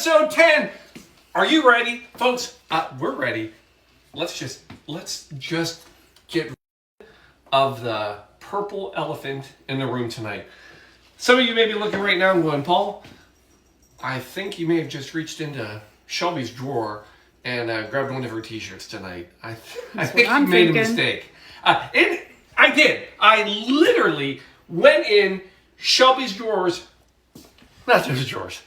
episode 10. Are you ready? Folks, we're ready. Let's just get rid of the purple elephant in the room tonight. Some of you may be looking right now and going, Paul, I think you may have just reached into Shelby's drawer and grabbed one of her t-shirts tonight. I think you made a mistake. I did. I literally went in Shelby's drawers, not those drawers,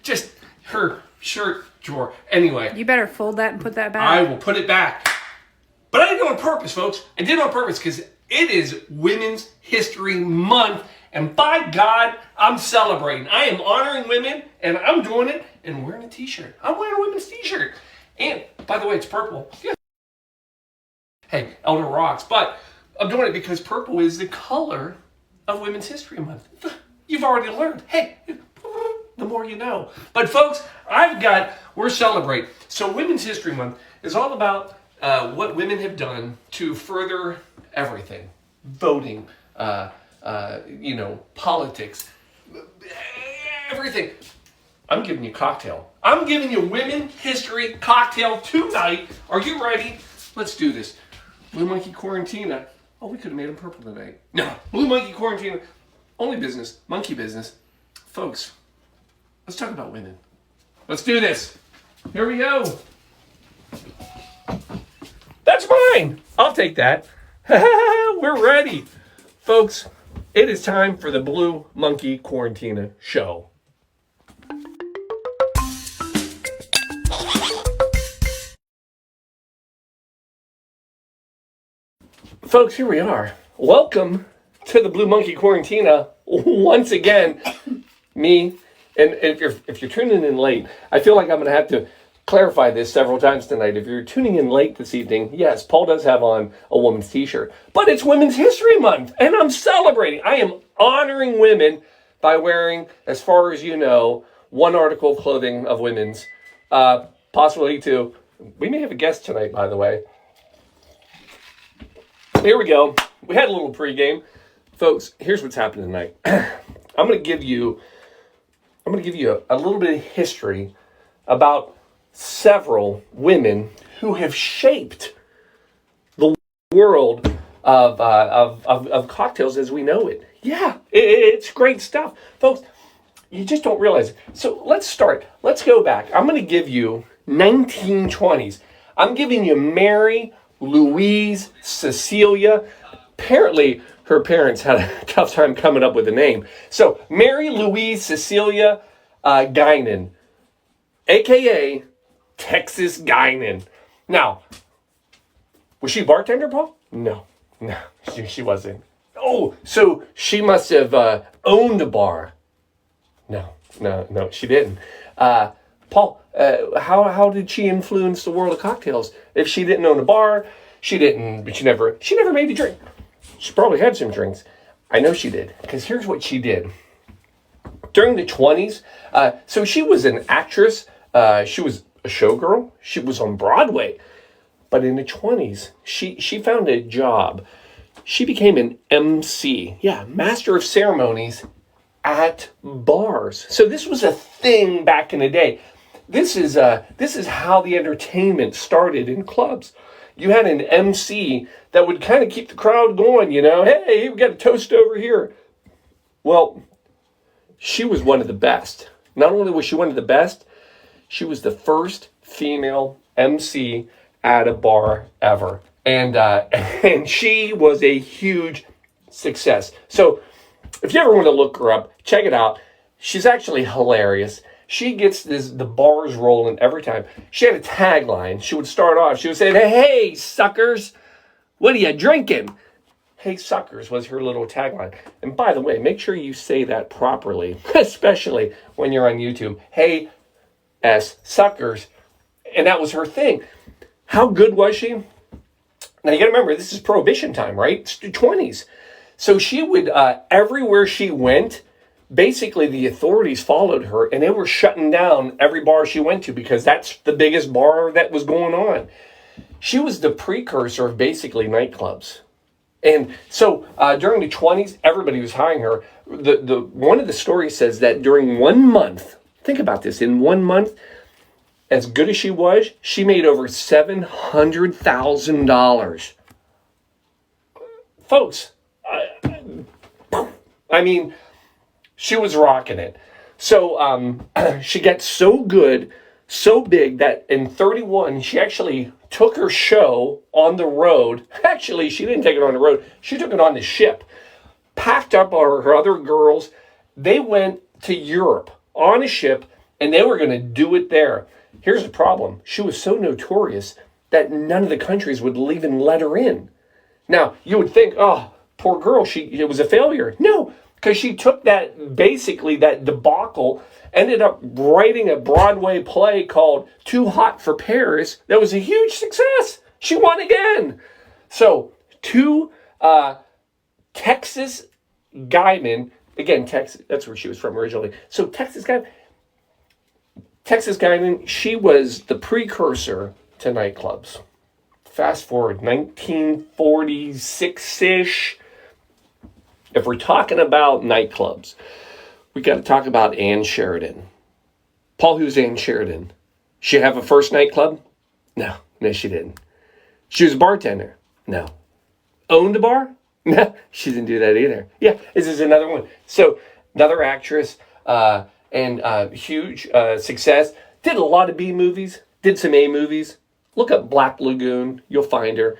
just her shirt drawer. Anyway. You better fold that and put that back. I will put it back. But I did it on purpose, folks. I did it on purpose because it is Women's History Month. And by God, I'm celebrating. I am honoring women, and I'm doing it and wearing a t-shirt. I'm wearing a women's t-shirt. And, by the way, it's purple. Yeah. Hey, Elder rocks. But I'm doing it because purple is the color of Women's History Month. You've already learned. Hey, the more you know. But folks, we're celebrating. So Women's History Month is all about what women have done to further everything. Voting, politics, everything. I'm giving you a cocktail. I'm giving you Women's History Cocktail tonight. Are you ready? Let's do this. Blue Monkey Quarantina. Oh, we could have made them purple tonight. No, Blue Monkey Quarantina. Only business, monkey business. Folks, let's talk about women. Let's do this. Here we go. That's mine. I'll take that. We're ready. Folks, it is time for the Blue Monkey Quarantina show. Folks, here we are. Welcome to the Blue Monkey Quarantina. Once again, me, and if you're tuning in late, I feel like I'm going to have to clarify this several times tonight. If you're tuning in late this evening, yes, Paul does have on a woman's t-shirt, but it's Women's History Month, and I'm celebrating. I am honoring women by wearing, as far as you know, one article of clothing of women's, possibly two. We may have a guest tonight, by the way. Here we go. We had a little pregame. Folks, here's what's happening tonight. I'm going to give you a little bit of history about several women who have shaped the world of cocktails as we know it. Yeah, it's great stuff. Folks, you just don't realize it. So let's start. Let's go back. I'm going to give you 1920s. I'm giving you Mary Louise Cecilia. Apparently, her parents had a tough time coming up with a name. So, Mary Louise Cecilia Guinan, a.k.a. Texas Guinan. Now, was she a bartender, Paul? No, she wasn't. Oh, so she must have owned a bar. No, she didn't. Paul, how did she influence the world of cocktails? If she didn't own a bar, she never made a drink. She probably had some drinks. I know she did, because here's what she did. During the 20s, so she was an actress. She was a showgirl. She was on Broadway. But in the 20s, she found a job. She became an MC. Yeah, master of ceremonies at bars. So this was a thing back in the day. This is how the entertainment started in clubs. You had an MC that would kind of keep the crowd going, Hey, we got a toast over here. Well, she was one of the best. Not only was she one of the best, she was the first female MC at a bar ever. And she was a huge success. So if you ever want to look her up, check it out. She's actually hilarious. She gets the bars rolling every time. She had a tagline. She would start off. She would say, "Hey, suckers, what are you drinking?" "Hey, suckers" was her little tagline. And by the way, make sure you say that properly, especially when you're on YouTube. "Hey, suckers." And that was her thing. How good was she? Now, you got to remember, this is Prohibition time, right? It's the 20s. So she would, everywhere she went, basically the authorities followed her, and they were shutting down every bar she went to because that's the biggest bar that was going on. She was the precursor of basically nightclubs. And so during the 20s, everybody was hiring her. One of the stories says that during 1 month Think about this. In 1 month, as good as she was, she made over $700,000. Folks, I mean, she was rocking it. So she got so good, so big that in 31, she actually took her show on the road. Actually, she didn't take it on the road. She took it on the ship. Packed up her other girls. They went to Europe on a ship, and they were going to do it there. Here's the problem. She was so notorious that none of the countries would even let her in. Now, you would think, oh, poor girl, it was a failure. No, because she took that debacle, ended up writing a Broadway play called Too Hot for Paris. That was a huge success. She won again. So, two Texas Guyman, again, Texas, that's where she was from originally. So Texas Guyman, she was the precursor to nightclubs. Fast forward, 1946-ish. If we're talking about nightclubs, we got to talk about Ann Sheridan. Paul, who's Ann Sheridan? She have a first nightclub? No, she didn't. She was a bartender? No. Owned a bar? No, she didn't do that either. Yeah, this is another one. So, another actress and huge success. Did a lot of B movies, did some A movies. Look up Black Lagoon, you'll find her.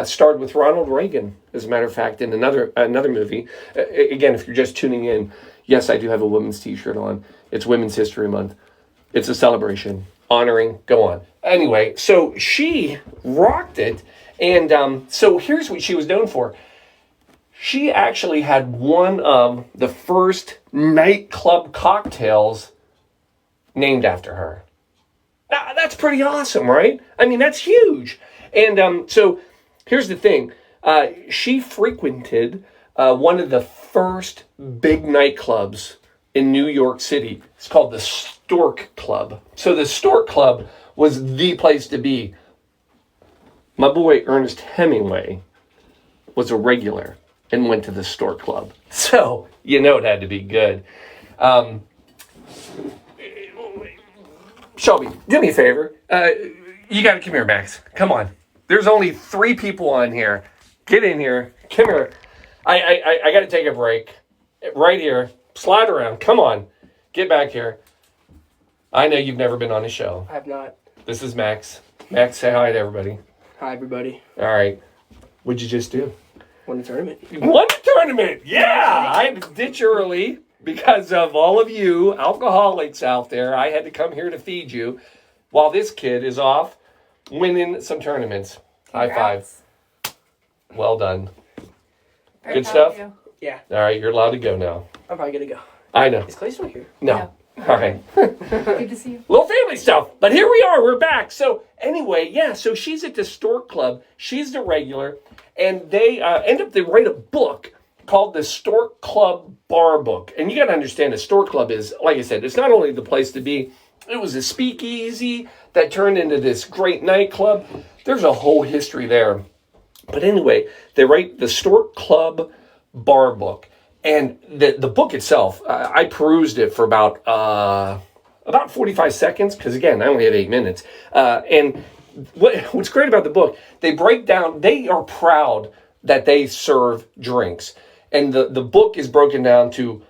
Starred with Ronald Reagan, as a matter of fact, in another movie. Again, if you're just tuning in, yes, I do have a women's t-shirt on. It's Women's History Month. It's a celebration, honoring, go on. Anyway, so she rocked it. And so here's what she was known for. She actually had one of the first nightclub cocktails named after her. Now, that's pretty awesome, right? I mean, that's huge. And so here's the thing. She frequented one of the first big nightclubs in New York City. It's called the Stork Club. So the Stork Club was the place to be. My boy Ernest Hemingway was a regular and went to the Stork Club. So, you know it had to be good. Shelby, do me a favor. You got to come here, Max. Come on. There's only 3 people on here. Get in here. Come here. I got to take a break. Right here. Slide around. Come on. Get back here. I know you've never been on a show. I have not. This is Max. Max, say hi to everybody. Hi, everybody. All right. What'd you just do? Won the tournament. You won the tournament! Yeah! I had to ditch early because of all of you alcoholics out there. I had to come here to feed you while this kid is off winning some tournaments. Congrats. High five. Well done. Very Good proud stuff? of you. Yeah, All right, you're allowed to go now. I'm probably going to go. I know. Is Clay still here? No. All right. Good to see you. Little family stuff. But here we are. We're back. So anyway, yeah, so she's at the Stork Club. She's the regular. And they they write a book called the Stork Club Bar Book. And you got to understand, the Stork Club is, like I said, it's not only the place to be. It was a speakeasy that turned into this great nightclub. There's a whole history there. But anyway, they write the Stork Club Bar Book. And the book itself, I perused it for about 45 seconds, because again, I only have 8 minutes. And what's great about the book, they break down, they are proud that they serve drinks. And the book is broken down to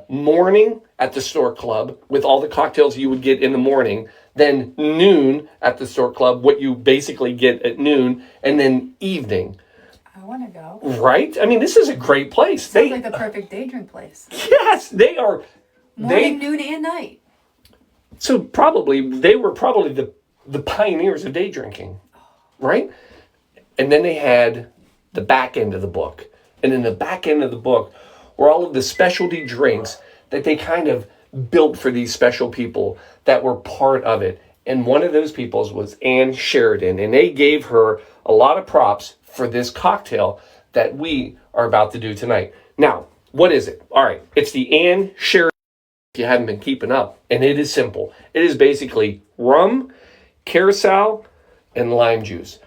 morning at the Stork Club with all the cocktails you would get in the morning, then noon at the Stork Club, what you basically get at noon, and then evening. I want to go. Right? I mean, this is a great place. Sounds like the perfect day drink place. Yes, they are. Morning, noon, and night. So they were probably the pioneers of day drinking, right? And then they had the back end of the book. And in the back end of the book were all of the specialty drinks that they kind of built for these special people that were part of it. And one of those people was Ann Sheridan. And they gave her a lot of props for this cocktail that we are about to do tonight. Now, what is it? All right, it's the Ann Sheridan, if you haven't been keeping up. And it is simple. It is basically rum, curacao, and lime juice.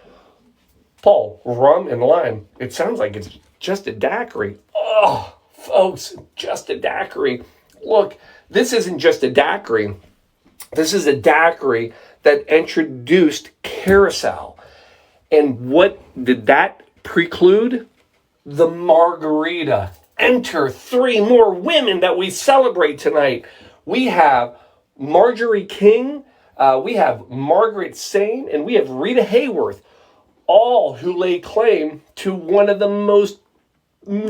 Paul, rum and lime. It sounds like it's just a daiquiri. Oh, folks, just a daiquiri. Look, this isn't just a daiquiri. This is a daiquiri that introduced carousel. And what did that preclude? The margarita. Enter 3 more women that we celebrate tonight. We have Marjorie King, we have Margaret Sane, and we have Rita Hayworth, all who lay claim to one of the most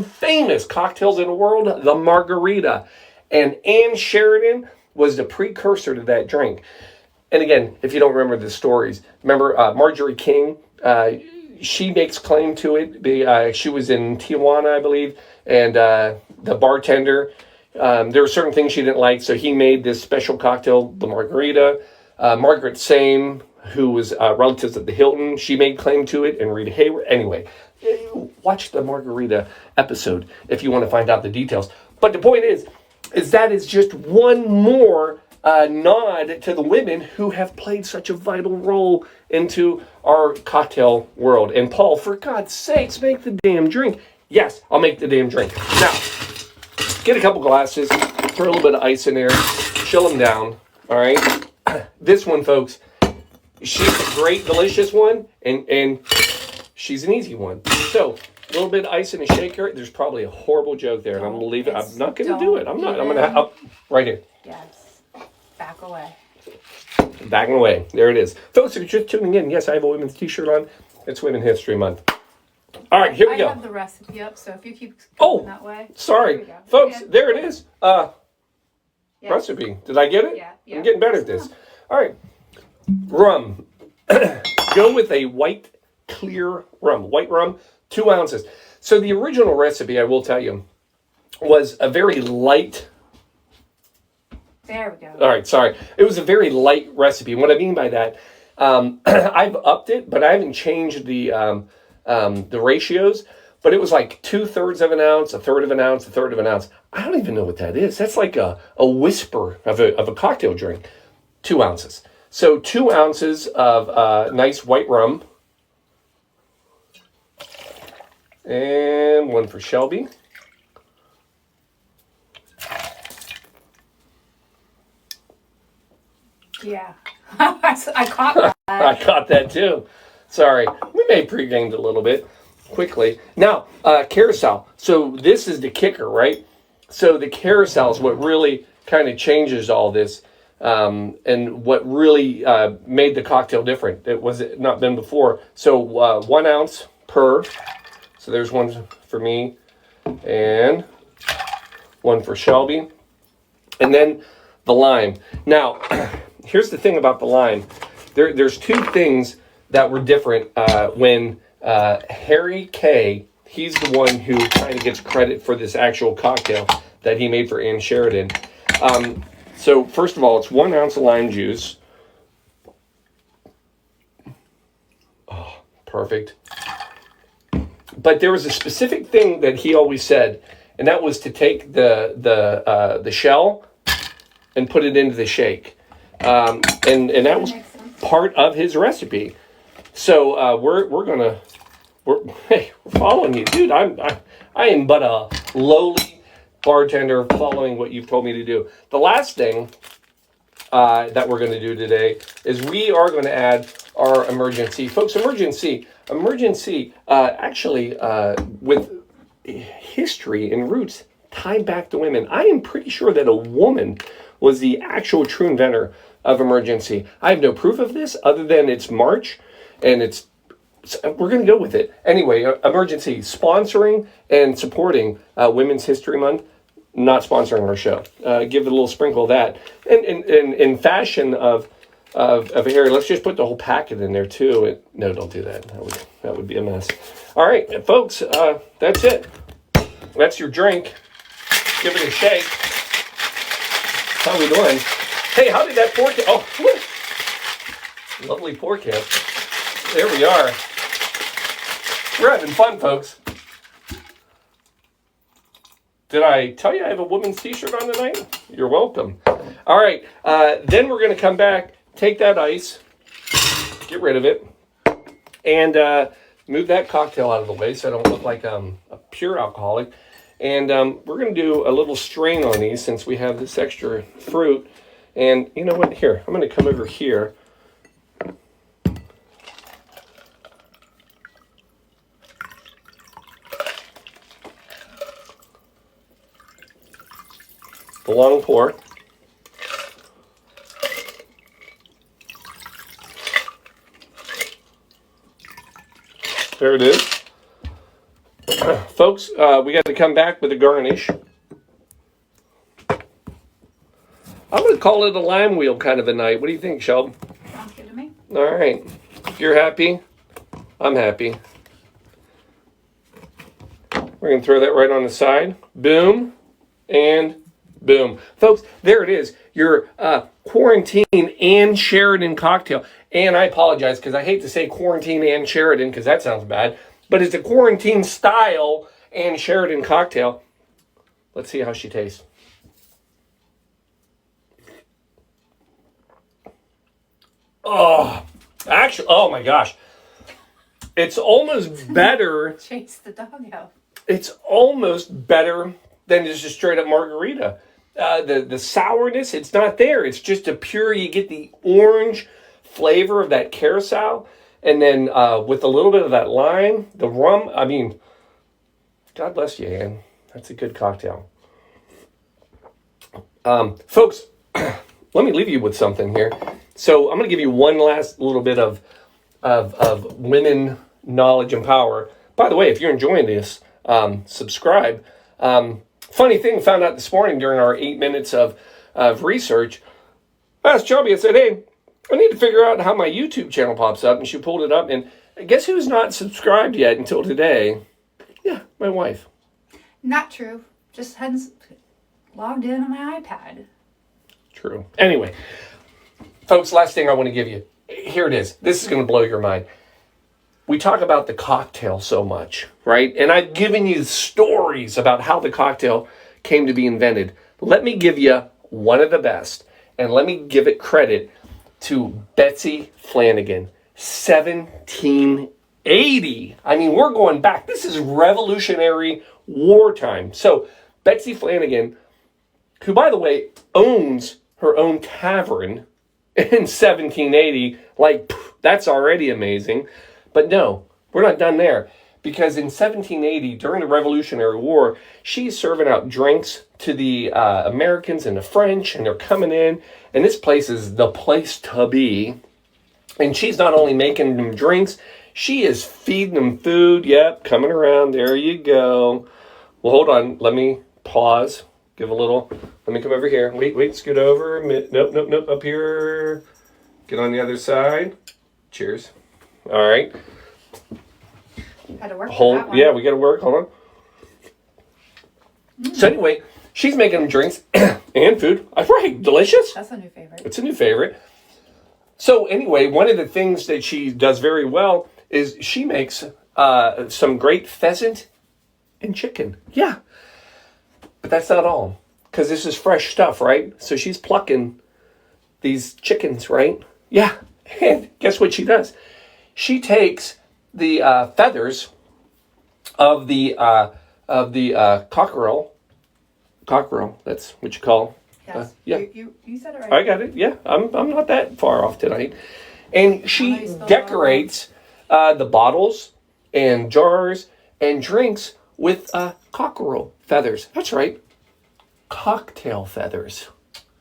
famous cocktails in the world, the margarita. And Ann Sheridan was the precursor to that drink. And again, if you don't remember the stories, remember Marjorie King, she makes claim to it. She was in Tijuana, I believe, and the bartender, there were certain things she didn't like, so he made this special cocktail, the margarita. Margaret Same, who was relatives at the Hilton, she made claim to it, and Rita Hayworth. Anyway, watch the margarita episode if you want to find out the details. But the point is that it's just one more nod to the women who have played such a vital role into our cocktail world. And Paul, for God's sakes, make the damn drink. Yes, I'll make the damn drink. Now, get a couple glasses, throw a little bit of ice in there, chill them down, all right? This one, folks, she's a great, delicious one, and she's an easy one. So, a little bit of ice in a shaker. There's probably a horrible joke there, and I'm going to leave it. I'm not going to do it. I'm going to, right here. Yes. Back away. Backing away. There it is. Folks, if you're just tuning in, yes, I have a women's t-shirt on. It's Women History Month. All right, here we go. I have the recipe up, so if you keep going that way. Sorry. Folks, there it is. Recipe. Did I get it? Yeah. I'm getting better at this. All right. Rum. Go with a white, clear rum. White rum, 2 ounces. So the original recipe, I will tell you, was a very light... There we go. All right, sorry. It was a very light recipe. What I mean by that, I've upped it, but I haven't changed the ratios. But it was like 2/3 of an ounce, 1/3 of an ounce, 1/3 of an ounce. I don't even know what that is. That's like a whisper of a cocktail drink. 2 ounces. So 2 ounces of nice white rum. And one for Shelby. Yeah. I caught that. I caught that too. Sorry. We may pre-gamed a little bit quickly. Now, carousel. So this is the kicker, right? So the carousel is what really kind of changes all this, and what really made the cocktail different. It was not been before. So 1 ounce per. So there's one for me and one for Shelby. And then the lime. Now, here's the thing about the lime. There's 2 things that were different when Harry K., he's the one who kind of gets credit for this actual cocktail that he made for Ann Sheridan. So first of all, it's 1 ounce of lime juice. Oh, perfect. But there was a specific thing that he always said, and that was to take the shell and put it into the shake. And that was part of his recipe. So we're following you, dude. I am but a lowly bartender following what you've told me to do. The last thing that we're going to do today is we are going to add our emergency, folks. Emergency, actually with history and roots tied back to women. I am pretty sure that a woman was the actual true inventor of emergency. I have no proof of this other than it's March, and we're going to go with it. Anyway, emergency, sponsoring and supporting Women's History Month, not sponsoring our show. Give it a little sprinkle of that. And in fashion of Harry, let's just put the whole packet in there too. No, don't do that. That would be a mess. All right, folks, that's it. That's your drink. Give it a shake. How we doing? Hey, how did that pork? Oh, lovely pork ham. There we are. We're having fun, folks. Did I tell you I have a woman's t-shirt on tonight? You're welcome. All right. Then we're going to come back, take that ice, get rid of it, and move that cocktail out of the way so I don't look like a pure alcoholic. And we're going to do a little strain on these since we have this extra fruit. And you know what? Here, I'm going to come over here. The long pour. There it is. Folks, we got to come back with a garnish. I'm going to call it a lime wheel kind of a night. What do you think, Sheldon? Sounds good to me. All right. If you're happy, I'm happy. We're going to throw that right on the side. Boom. And boom. Folks, there it is. Your quarantine Ann Sheridan cocktail. And I apologize because I hate to say quarantine Ann Sheridan because that sounds bad. But it's a quarantine style Ann Sheridan cocktail. Let's see how she tastes. Oh, actually, oh my gosh. It's almost better. Chase the dog out. It's almost better than just a straight up margarita. The sourness, it's not there. It's just a pure, you get the orange flavor of that carousel. And then with a little bit of that lime, the rum, I mean, God bless you, Ann. That's a good cocktail. Folks, let me leave you with something here. So I'm going to give you one last little bit of women knowledge and power. By the way, if you're enjoying this, subscribe. Funny thing, found out this morning during our 8 minutes of research, I asked Shelby, I said, hey, I need to figure out how my YouTube channel pops up. And she pulled it up. And guess who's not subscribed yet until today? Yeah, my wife. Not true. Just hadn't logged in on my iPad. True. Anyway, folks, last thing I want to give you. Here it is. This is going to blow your mind. We talk about the cocktail so much, right? And I've given you stories about how the cocktail came to be invented. Let me give you one of the best. And let me give it credit to Betsy Flanagan, 1780. I mean, we're going back. This is Revolutionary wartime. So Betsy Flanagan, who, by the way, owns her own tavern in 1780, like, that's already amazing. But no, we're not done there. Because in 1780, during the Revolutionary War, she's serving out drinks to the Americans and the French, and they're coming in, and this place is the place to be. And she's not only making them drinks, she is feeding them food. Yep, coming around. There you go. Well, hold on. Let me pause. Give a little. Let me come over here. Wait, scoot over. Nope. Up here. Get on the other side. Cheers. All right. Had to work for Hold. that one. Yeah, we got to work. Hold on. So anyway, she's making them drinks and food. Right, delicious. That's a new favorite. It's a new favorite. So anyway, one of the things that she does very well is she makes some great pheasant and chicken. Yeah. But that's not all. Because this is fresh stuff, right? So she's plucking these chickens, right? Yeah. And guess what she does? She takes the feathers of the cockerel. Cockerel, that's what you call. Yes. Yeah. You said it right. I got it. Yeah, I'm not that far off tonight. And she decorates the bottles and jars and drinks with cockerel feathers. That's right, cocktail feathers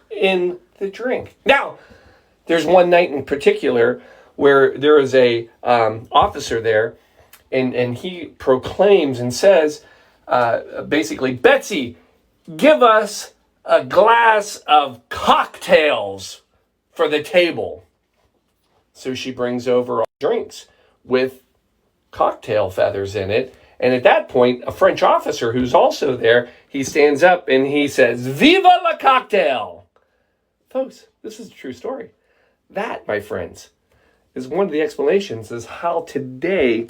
in the drink. Now, there's one night in particular where there is a officer there, and he proclaims and says, basically, Betsy, give us a glass of cocktails for the table. So she brings over all drinks with cocktail feathers in it. And at that point, a French officer who's also there, he stands up and he says, Viva la cocktail! Folks, this is a true story. That, my friends, is one of the explanations is how today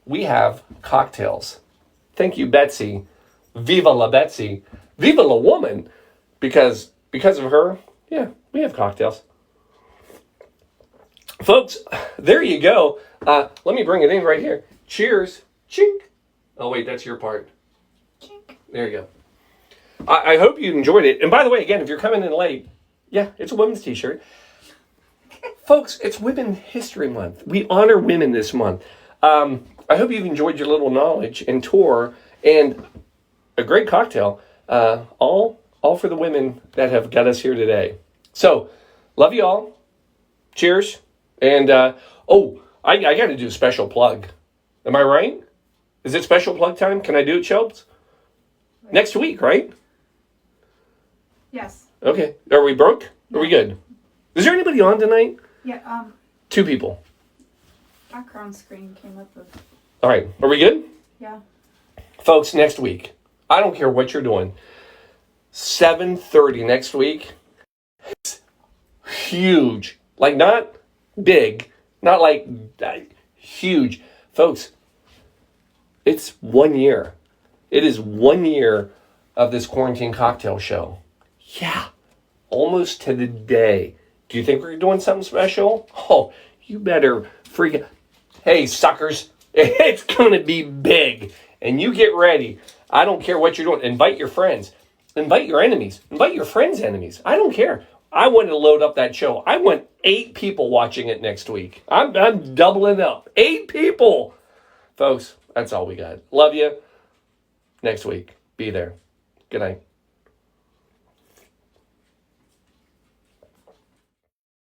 we have cocktails. Thank you, Betsy. Viva la Betsy. Viva la woman. Because of her, yeah, we have cocktails. Folks, there you go. Let me bring it in right here. Cheers. Chink. Oh, wait, that's your part. Chink. There you go. I hope you enjoyed it. And by the way, again, if you're coming in late, yeah, it's a women's t-shirt. Folks, it's Women History Month. We honor women this month. I hope you've enjoyed your little knowledge and tour and a great cocktail. All for the women that have got us here today. So, love you all. Cheers. And, I got to do a special plug. Am I right? Is it special plug time? Can I do it, Shelbs? Next week, right? Yes. Okay. Are we broke? Are we good? Is there anybody on tonight? Yeah. 2 people. Background screen came up with. All right. Are we good? Yeah. Folks, next week, I don't care what you're doing. 7:30 next week. It's huge. Like, not big. Not like huge. Folks, it's 1 year. It is 1 year of this quarantine cocktail show. Yeah. Almost to the day. Do you think we're doing something special? Oh, you better freak. Hey, suckers. It's going to be big. And you get ready. I don't care what you're doing. Invite your friends. Invite your enemies. Invite your friends' enemies. I don't care. I want to load up that show. I want 8 people watching it next week. I'm doubling up. 8 people. Folks, that's all we got. Love you. Next week. Be there. Good night.